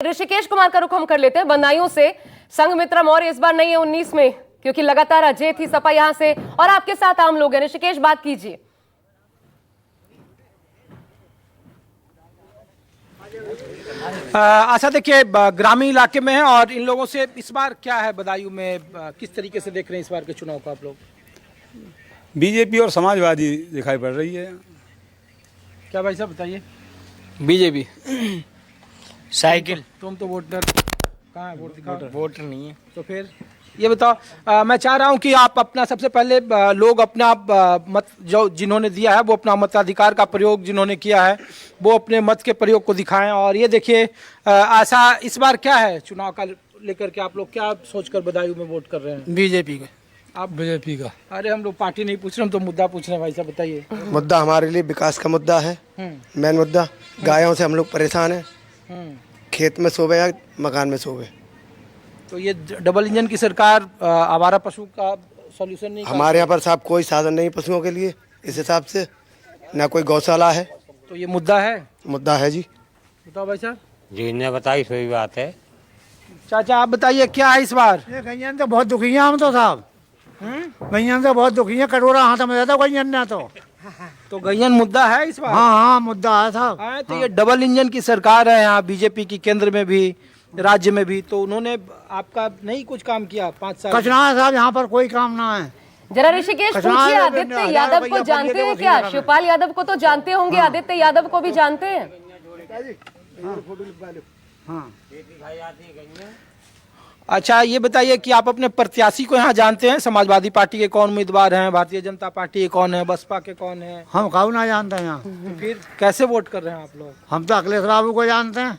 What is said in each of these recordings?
ऋषिकेश कुमार का रुख हम कर लेते हैं बंदायूं से। संघमित्रा मौर्य इस बार नहीं है 19 में, क्योंकि लगातार अजय थी सपा यहां से और आपके साथ आम लोग हैं। ऋषिकेश, बात कीजिए। आशा, देखिए ग्रामीण इलाके में है और इन लोगों से इस बार क्या है बदायूं में, किस तरीके से देख रहे हैं इस बार के चुनाव को आप लोग? बीजेपी और समाजवादी दिखाई पड़ रही है। क्या भाई साहब बताइए। BJP cycle. तुम तो वोटर कहाँ है? वोट दिखाओ। वोटर नहीं है तो फिर ये बताओ, मैं चाह रहा हूँ कि आप अपना सबसे पहले लोग अपना मत जो जिन्होंने दिया है वो अपना मताधिकार का प्रयोग जिन्होंने किया है वो अपने मत के प्रयोग को दिखाएं। और ये देखिए आशा, इस बार क्या है चुनाव का लेकर के आप लोग क्या सोचकर बदायूं में वोट कर रहे हैं? बीजेपी का। आप बीजेपी का? अरे हम लोग पार्टी नहीं पूछ रहे, हम तो मुद्दा पूछ रहे हैं। भाई साहब बताइए। मुद्दा हमारे लिए विकास का मुद्दा है, मेन मुद्दा। गायों से हम लोग परेशान हैं, खेत में सोवे या मकान में सोवे। तो ये डबल इंजन की सरकार आवारा पशु का सॉल्यूशन नहीं? हमारे यहाँ पर साहब कोई साधन नहीं पशुओं के लिए, इस हिसाब से ना कोई गौशाला है। तो ये मुद्दा है? मुद्दा है जी। बताओ भाई साहब। जी ने बताई सही बात है। चाचा आप बताइए क्या है इस बार? ये गैयन तो बहुत दुखी हैं हम तो साहब। गैयन तो बहुत दुखी है, कटोरा हाथ में रहता गैयन ने तो गैयन मुद्दा है इस बार? हाँ मुद्दा है साहब। हाँ, तो ये डबल इंजन की सरकार है यहाँ बीजेपी की, केंद्र में भी राज्य में भी। तो उन्होंने आपका नहीं कुछ काम किया 5 साल? कचरा है साहब, यहाँ पर कोई काम ना है। जरा ऋषिकेश पूछिए, आदित्य यादव को जानते हैं क्या? शिवपाल यादव को तो जानते होंगे, आदित्य यादव को भी जानते हैं? अच्छा ये बताइए कि आप अपने प्रत्याशी को यहाँ जानते हैं? समाजवादी पार्टी के कौन उम्मीदवार हैं, भारतीय जनता पार्टी के कौन है, बसपा के कौन है? हम काऊ ना जानते हैं यहाँ। तो फिर कैसे वोट कर रहे हैं आप लोग? हम तो अखिलेश बाबू को जानते हैं,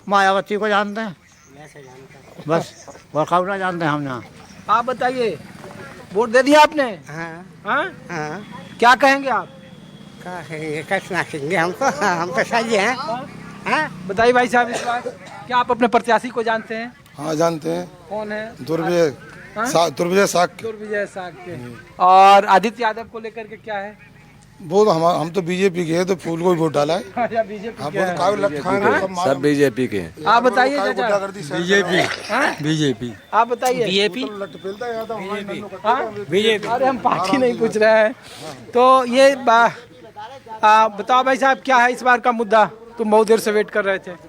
मायावती को जानते हैं, बस। और काऊ ना जानते हैं हम यहाँ। आप बताइए, वोट दे दिया आपने? हाँ? क्या कहेंगे आप? हम तो सही हैं। बताइए भाई साहब, इस बार क्या आप अपने प्रत्याशी को जानते हैं? हाँ जानते हैं। कौन है? दुर्विजय साग। दुर्विजय साग के। और आदित्य यादव को लेकर के क्या है? वो तो हम तो बीजेपी के हैं, तो फूल को ही वोट डाला है। अच्छा बीजेपी हाँ, के वो तो कागज लट खाएंगे, सब बीजेपी के। आप बताइए चाचा। बीजेपी। आप बताइए। बीजेपी। बीजेपी। अरे हम पार्टी नहीं पूछ रहे हैं। तो ये बताओ भाई साहब, क्या है इस बार का मुद्दा? तुम बहुत देर से वेट कर रहे थे।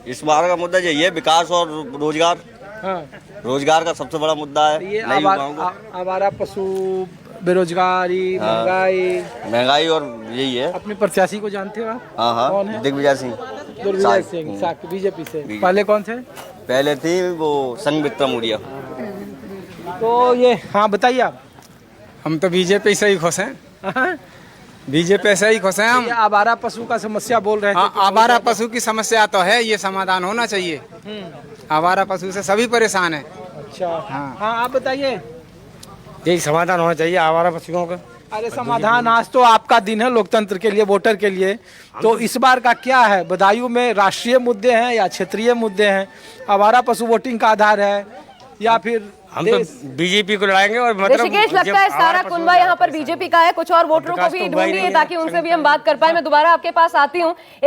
इस बार का मुद्दा यही है, विकास और रोजगार। हाँ। रोजगार का सबसे बड़ा मुद्दा है। ये नई युवाओं को आवारा पशु, बेरोजगारी, महंगाई और यही है। अपने प्रत्याशी को जानते हो आप? हाँ कौन है? दिग्विजय सिंह। दुर्विजय सिंह साग, बीजेपी से। पहले कौन थे? पहले थी वो संघमित्रा मौर्य। तो ये हाँ बताइए आप। हम तो बीजेपी से ही खुश हैं। बीजेपी से ही खुश हैं हम। ये आवारा पशु का समस्या बोल रहे थे। आवारा पशु की समस्या तो है, ये समाधान होना चाहिए। आवारा पशु से सभी परेशान है। अच्छा हाँ आप बताइए। यही समाधान होना चाहिए आवारा पशुओं का। अरे समाधान, आज तो आपका दिन है लोकतंत्र के लिए, वोटर के लिए। तो इस बार का क्या है बदायूं में? राष्ट्रीय मुद्दे हैं या क्षेत्रीय मुद्दे हैं? आवारा पशु वोटिंग का आधार है या फिर हम तो बीजेपी को लड़ाएंगे। और मतलब ऋषिकेश, लगता है सारा कुनबा यहाँ पर बीजेपी का है। कुछ और वोटरों को भी ढूंढिए ताकि उनसे भी हम बात कर पाए। मैं दोबारा आपके पास आती हूँ।